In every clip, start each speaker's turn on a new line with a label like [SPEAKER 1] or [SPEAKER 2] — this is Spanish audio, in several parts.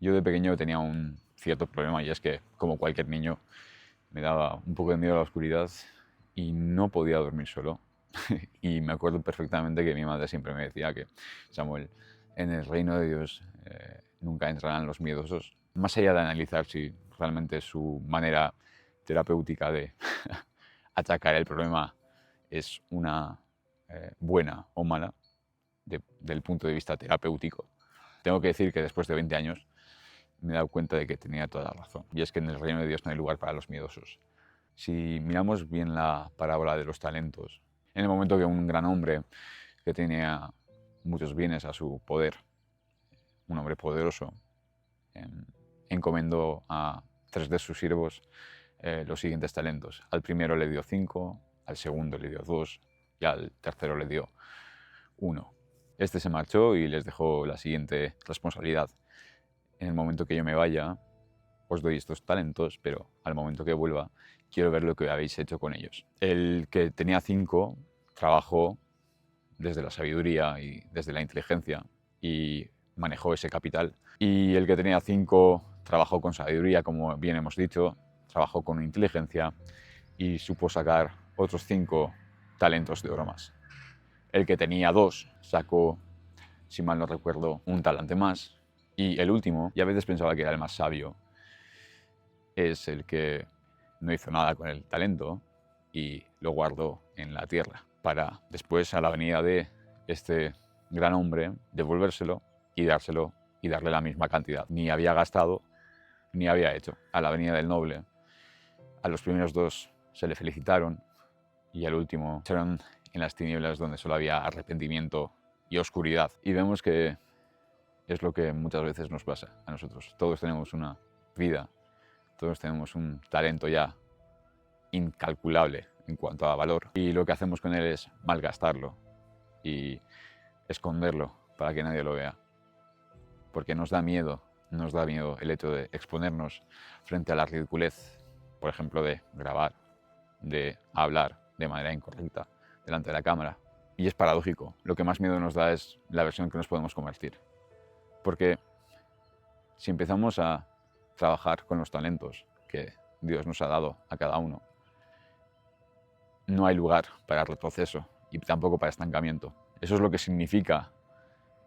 [SPEAKER 1] Yo de pequeño tenía un cierto problema y es que, como cualquier niño, me daba un poco de miedo a la oscuridad y no podía dormir solo. Y me acuerdo perfectamente que mi madre siempre me decía que, Samuel, en el reino de Dios nunca entrarán los miedosos. Más allá de analizar si realmente su manera terapéutica de atacar el problema es una buena o mala, del punto de vista terapéutico, tengo que decir que después de 20 años me he dado cuenta de que tenía toda la razón. Y es que en el reino de Dios no hay lugar para los miedosos. Si miramos bien la parábola de los talentos, en el momento que un gran hombre que tenía muchos bienes a su poder, un hombre poderoso, encomendó a 3 de sus siervos los siguientes talentos. Al primero le dio 5, al segundo le dio 2 y al tercero le dio 1. Este se marchó y les dejó la siguiente responsabilidad. En el momento que yo me vaya, os doy estos talentos, pero al momento que vuelva, quiero ver lo que habéis hecho con ellos. El que tenía 5 trabajó desde la sabiduría y desde la inteligencia y manejó ese capital. Y el que tenía 5 trabajó con sabiduría, como bien hemos dicho, trabajó con inteligencia y supo sacar otros 5 talentos de oro más. El que tenía 2 sacó, si mal no recuerdo, un talante más. Y el último, y a veces pensaba que era el más sabio, es el que no hizo nada con el talento y lo guardó en la tierra para después, a la venida de este gran hombre, devolvérselo y dárselo y darle la misma cantidad. Ni había gastado ni había hecho. A la venida del noble, a los primeros 2 se le felicitaron y al último echaron en las tinieblas donde solo había arrepentimiento y oscuridad. Y vemos que es lo que muchas veces nos pasa a nosotros. Todos tenemos una vida, todos tenemos un talento ya incalculable en cuanto a valor. Y lo que hacemos con él es malgastarlo y esconderlo para que nadie lo vea. Porque nos da miedo el hecho de exponernos frente a la ridiculez, por ejemplo, de grabar, de hablar de manera incorrecta delante de la cámara. Y es paradójico, lo que más miedo nos da es la versión que nos podemos convertir. Porque si empezamos a trabajar con los talentos que Dios nos ha dado a cada uno, no hay lugar para retroceso y tampoco para estancamiento. Eso es lo que significa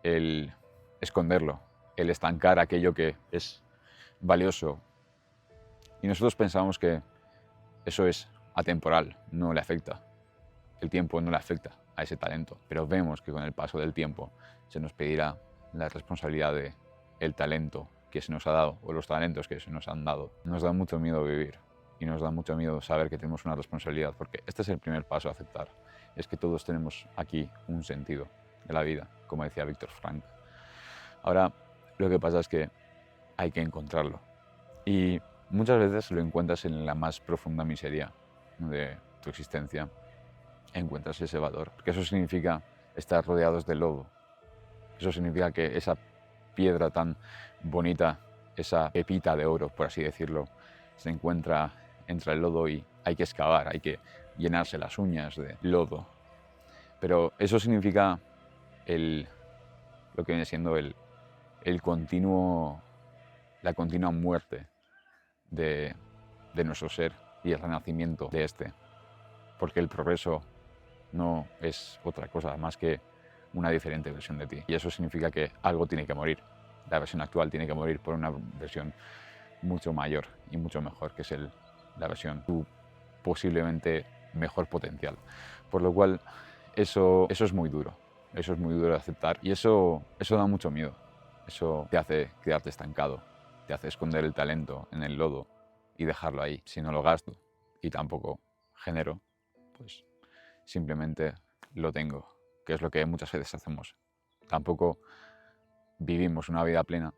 [SPEAKER 1] el esconderlo, el estancar aquello que es valioso. Y nosotros pensamos que eso es atemporal, no le afecta. El tiempo no le afecta a ese talento, pero vemos que con el paso del tiempo se nos pedirá la responsabilidad de el talento que se nos ha dado o los talentos que se nos han dado. Nos da mucho miedo vivir y nos da mucho miedo saber que tenemos una responsabilidad, porque este es el primer paso a aceptar, es que todos tenemos aquí un sentido de la vida, como decía Víctor Frank. Ahora, lo que pasa es que hay que encontrarlo y muchas veces lo encuentras en la más profunda miseria de tu existencia, encuentras ese valor, porque eso significa estar rodeados de lodo, eso significa que esa piedra tan bonita, esa pepita de oro, por así decirlo, se encuentra entre el lodo y hay que excavar, hay que llenarse las uñas de lodo. Pero eso significa lo que viene siendo el continuo, la continua muerte de nuestro ser y el renacimiento de este. Porque el progreso no es otra cosa más que una diferente versión de ti. Y eso significa que algo tiene que morir. La versión actual tiene que morir por una versión mucho mayor y mucho mejor, que es la versión tu posiblemente mejor potencial. Por lo cual, eso es muy duro. Eso es muy duro de aceptar y eso da mucho miedo. Eso te hace quedarte estancado, te hace esconder el talento en el lodo y dejarlo ahí. Si no lo gasto y tampoco genero, pues simplemente lo tengo, que es lo que muchas veces hacemos. Tampoco vivimos una vida plena,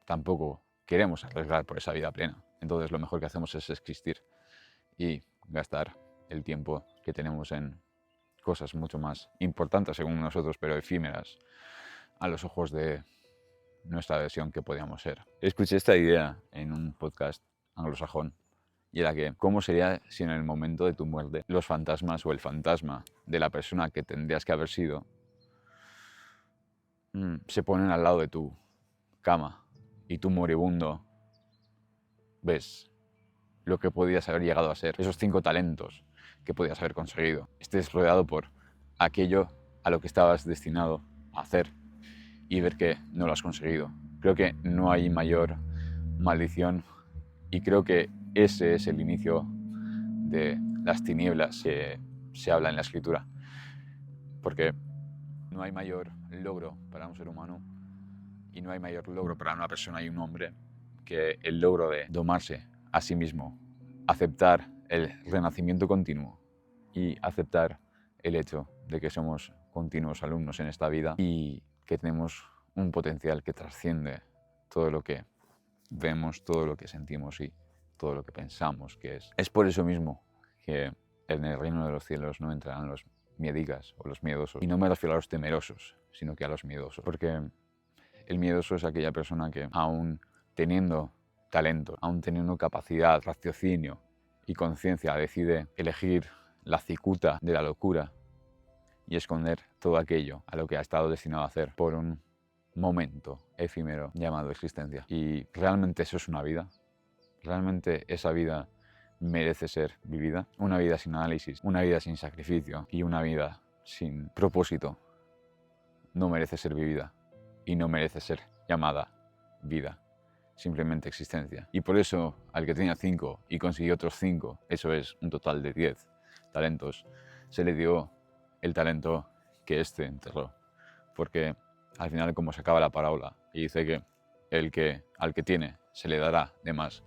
[SPEAKER 1] tampoco queremos arriesgar por esa vida plena. Entonces lo mejor que hacemos es existir y gastar el tiempo que tenemos en cosas mucho más importantes según nosotros, pero efímeras a los ojos de nuestra versión que podíamos ser. Escuché esta idea en un podcast anglosajón y era que, ¿cómo sería si en el momento de tu muerte los fantasmas o el fantasma de la persona que tendrías que haber sido se ponen al lado de tu cama y tú moribundo ves lo que podías haber llegado a ser, esos 5 talentos que podías haber conseguido. Estés rodeado por aquello a lo que estabas destinado a hacer y ver que no lo has conseguido. Creo que no hay mayor maldición y creo que ese es el inicio de las tinieblas que se habla en la escritura. Porque no hay mayor logro para un ser humano y no hay mayor logro para una persona y un hombre que el logro de domarse a sí mismo, aceptar el renacimiento continuo y aceptar el hecho de que somos continuos alumnos en esta vida y que tenemos un potencial que trasciende todo lo que vemos, todo lo que sentimos y todo lo que pensamos que es. Es por eso mismo que en el reino de los cielos no entrarán los miedicas o los miedosos. Y no me refiero a los temerosos, sino que a los miedosos. Porque el miedoso es aquella persona que, aún teniendo talento, aún teniendo capacidad, raciocinio y conciencia, decide elegir la cicuta de la locura y esconder todo aquello a lo que ha estado destinado a hacer por un momento efímero llamado existencia. Y realmente eso es una vida. Realmente esa vida merece ser vivida. Una vida sin análisis, una vida sin sacrificio y una vida sin propósito no merece ser vivida y no merece ser llamada vida, simplemente existencia. Y por eso al que tenía 5 y consiguió otros 5, eso es un total de 10 talentos, se le dio el talento que éste enterró. Porque al final, como se acaba la parábola, y dice que al que tiene se le dará de más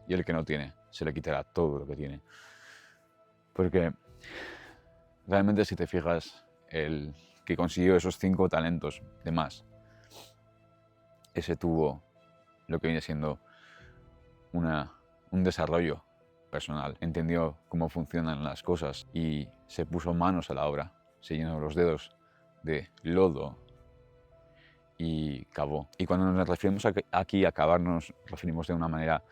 [SPEAKER 1] y el que no tiene se le quitará todo lo que tiene. Porque realmente, si te fijas, el que consiguió esos 5 talentos de más, ese tuvo lo que viene siendo un desarrollo personal. Entendió cómo funcionan las cosas y se puso manos a la obra, se llenó los dedos de lodo y cavó. Y cuando nos referimos aquí a cavar, no nos referimos de una manera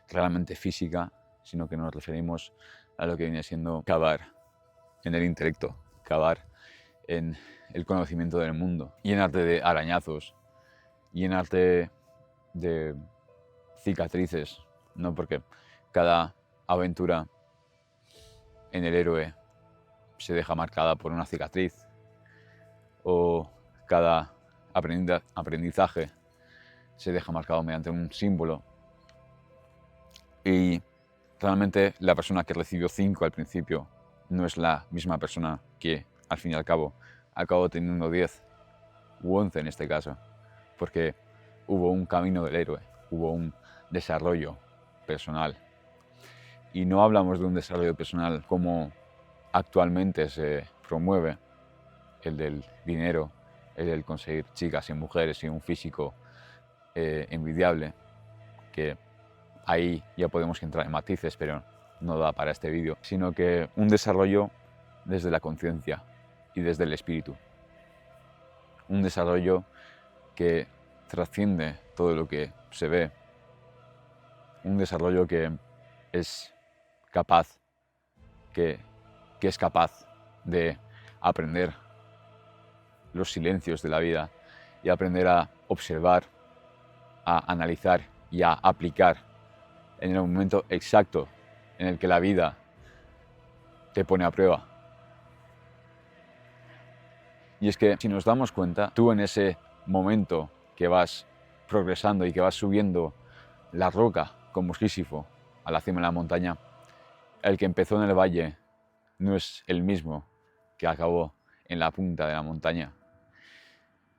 [SPEAKER 1] realmente física, sino que nos referimos a lo que viene siendo cavar en el intelecto, cavar en el conocimiento del mundo, llenarte de arañazos, llenarte de cicatrices, ¿no? Porque cada aventura en el héroe se deja marcada por una cicatriz, o cada aprendizaje se deja marcado mediante un símbolo. Y realmente la persona que recibió 5 al principio no es la misma persona que al fin y al cabo acabó teniendo 10 u 11 en este caso, porque hubo un camino del héroe, hubo un desarrollo personal. Y no hablamos de un desarrollo personal como actualmente se promueve, el del dinero, el del conseguir chicas y mujeres y un físico envidiable, que ahí ya podemos entrar en matices, pero no da para este vídeo, sino que un desarrollo desde la conciencia y desde el espíritu. Un desarrollo que trasciende todo lo que se ve. Un desarrollo que es capaz, que es capaz de aprender los silencios de la vida y aprender a observar, a analizar y a aplicar en el momento exacto en el que la vida te pone a prueba. Y es que si nos damos cuenta, tú en ese momento que vas progresando y que vas subiendo la roca como Sísifo a la cima de la montaña, el que empezó en el valle no es el mismo que acabó en la punta de la montaña.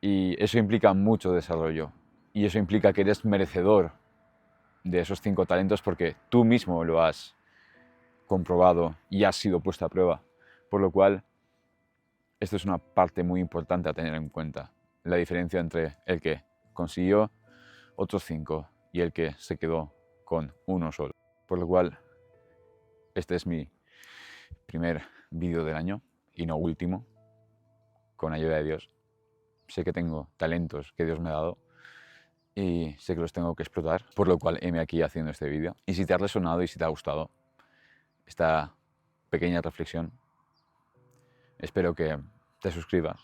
[SPEAKER 1] Y eso implica mucho desarrollo. Y eso implica que eres merecedor de esos 5 talentos porque tú mismo lo has comprobado y has sido puesto a prueba. Por lo cual, esto es una parte muy importante a tener en cuenta. La diferencia entre el que consiguió otros 5 y el que se quedó con uno solo. Por lo cual, este es mi primer vídeo del año y no último, con ayuda de Dios. Sé que tengo talentos que Dios me ha dado y sé que los tengo que explotar, por lo cual heme aquí haciendo este vídeo. Y si te ha resonado y si te ha gustado esta pequeña reflexión, espero que te suscribas,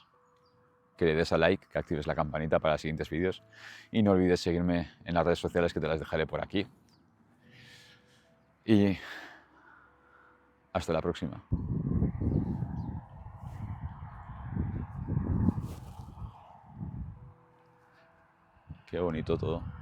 [SPEAKER 1] que le des a like, que actives la campanita para los siguientes vídeos y no olvides seguirme en las redes sociales que te las dejaré por aquí. Y hasta la próxima. Qué bonito todo.